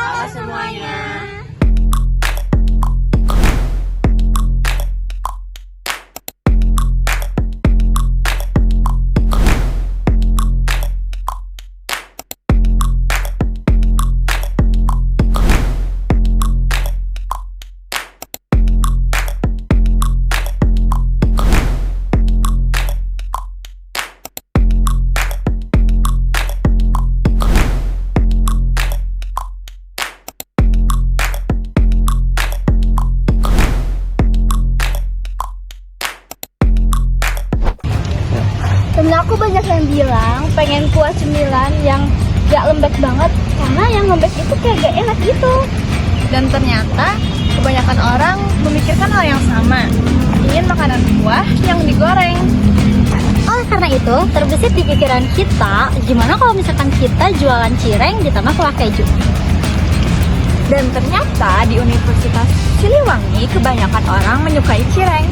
Halo semuanya. Temen aku banyak yang bilang pengen kuah cemilan yang gak lembek banget, karena yang lembek itu kayak gak enak gitu. Dan ternyata kebanyakan orang memikirkan hal yang sama, ingin makanan kuah yang digoreng. Oleh karena itu, terbesit di pikiran kita, gimana kalau misalkan kita jualan cireng ditambah kuah keju. Dan ternyata di Universitas Siliwangi kebanyakan orang menyukai cireng.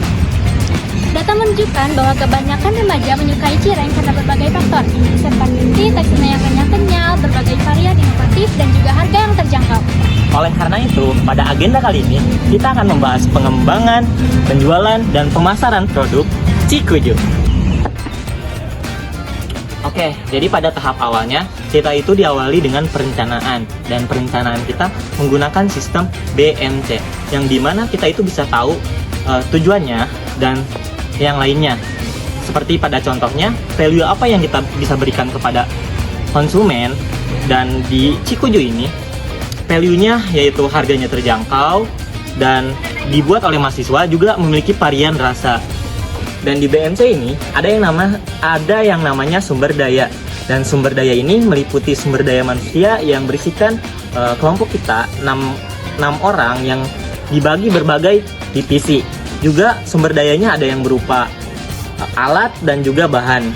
Data menunjukkan bahwa kebanyakan remaja menyukai cireng karena berbagai faktor, seperti teksturnya yang kenyal-kenyal, berbagai varian inovatif, dan juga harga yang terjangkau. Oleh karena itu, pada agenda kali ini, kita akan membahas pengembangan, penjualan, dan pemasaran produk Cikuju. Oke, jadi pada tahap awalnya, kita itu diawali dengan perencanaan. Dan perencanaan kita menggunakan sistem BMC, yang dimana kita itu bisa tahu tujuannya dan yang lainnya. Seperti pada contohnya, value apa yang kita bisa berikan kepada konsumen. Dan di Cikuju ini, value-nya yaitu harganya terjangkau dan dibuat oleh mahasiswa, juga memiliki varian rasa. Dan di BMC ini ada yang namanya sumber daya. Dan sumber daya ini meliputi sumber daya manusia yang berisikan kelompok kita 6 orang yang dibagi berbagai divisi. Juga sumber dayanya ada yang berupa alat dan juga bahan.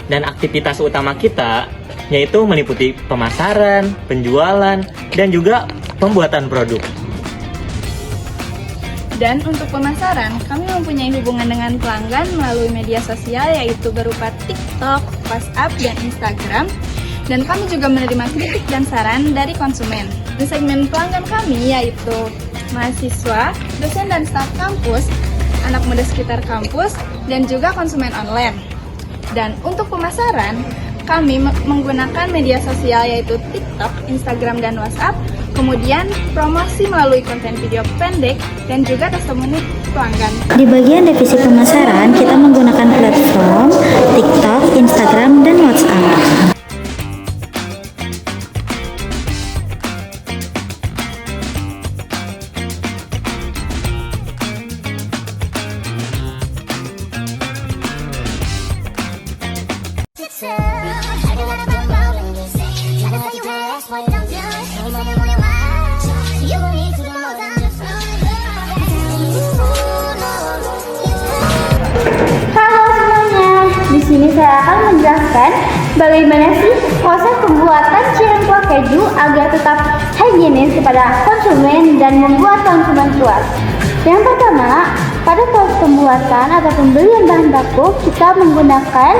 Dan aktivitas utama kita yaitu meliputi pemasaran, penjualan, dan juga pembuatan produk. Dan untuk pemasaran, kami mempunyai hubungan dengan pelanggan melalui media sosial yaitu berupa TikTok, WhatsApp, dan Instagram. Dan kami juga menerima kritik dan saran dari konsumen. Di segmen pelanggan kami yaitu mahasiswa, dosen dan staf kampus, anak muda sekitar kampus, dan juga konsumen online. Dan untuk pemasaran, kami menggunakan media sosial yaitu TikTok, Instagram, dan WhatsApp, kemudian promosi melalui konten video pendek, dan juga testimoni pelanggan. Di bagian divisi pemasaran, kita menggunakan platform TikTok, Instagram, dan WhatsApp. Halo semuanya, di sini saya akan menjelaskan bagaimana sih proses pembuatan cireng kuah keju agar tetap higienis kepada konsumen dan membuat konsumen puas. Yang pertama, pada proses pembuatan atau pembelian bahan baku, kita menggunakan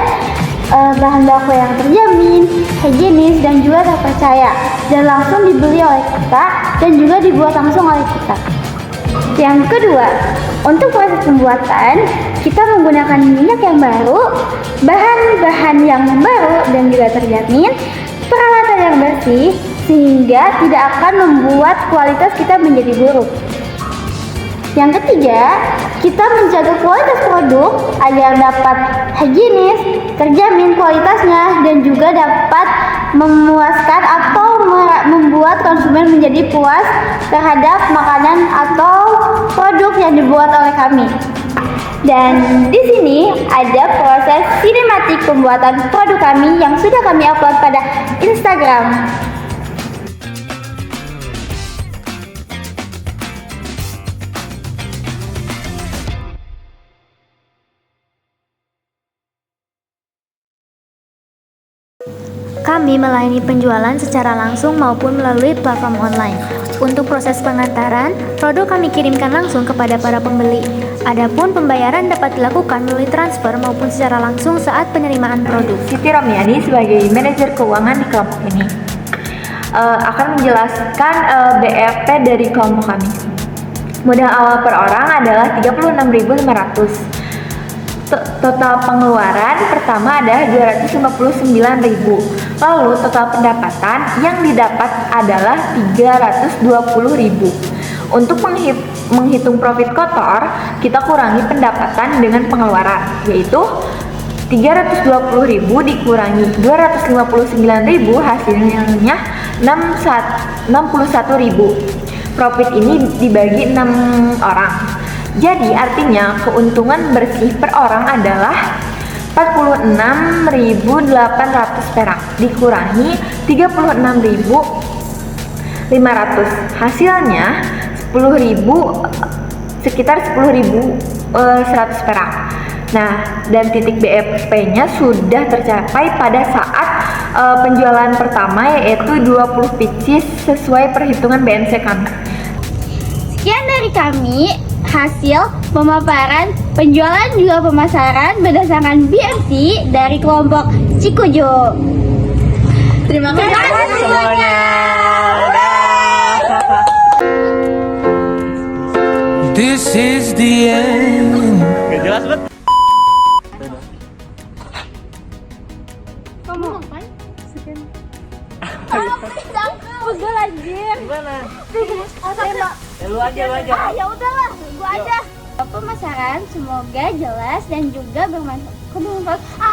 bahan baku yang terjamin, higienis, dan juga terpercaya, dan langsung dibeli oleh kita dan juga dibuat langsung oleh kita. Yang kedua, untuk proses pembuatan, kita menggunakan minyak yang baru, bahan-bahan yang baru dan juga terjamin, peralatan yang bersih, sehingga tidak akan membuat kualitas kita menjadi buruk. Yang ketiga, kita menjaga kualitas produk agar dapat higienis, terjamin kualitasnya, dan juga dapat memuaskan atau membuat konsumen menjadi puas terhadap makanan atau produk yang dibuat oleh kami. Dan di sini ada proses sinematik pembuatan produk kami yang sudah kami upload pada Instagram. Kami melayani penjualan secara langsung maupun melalui platform online. Untuk proses pengantaran, produk kami kirimkan langsung kepada para pembeli. Adapun pembayaran dapat dilakukan melalui transfer maupun secara langsung saat penerimaan produk. Siti Romiani sebagai manajer keuangan di kelompok ini. akan menjelaskan BEP dari kelompok kami. Modal awal per orang adalah 36.500. Total pengeluaran pertama adalah 259.000. Lalu total pendapatan yang didapat adalah 320.000. Untuk menghitung profit kotor, kita kurangi pendapatan dengan pengeluaran, yaitu 320.000 dikurangi 259.000 hasilnya 61.000. Profit ini dibagi 6 orang. Jadi artinya keuntungan bersih per orang adalah 46.800 perak dikurangi 36.500. Hasilnya sekitar 10.100 perak. Nah, dan titik BEP-nya sudah tercapai pada saat penjualan pertama, yaitu 20 pieces sesuai perhitungan BMC kami. Sekian dari kami, hasil pemaparan penjualan juga pemasaran berdasarkan BMC dari kelompok Cikujo. Terima kasih semuanya. This is the end. Gak jelas banget. Kamu ngapain? Pegel anjir. Gimana? Lu aja. Ya udahlah, gua aja. Pemasaran semoga jelas dan juga bermanfaat.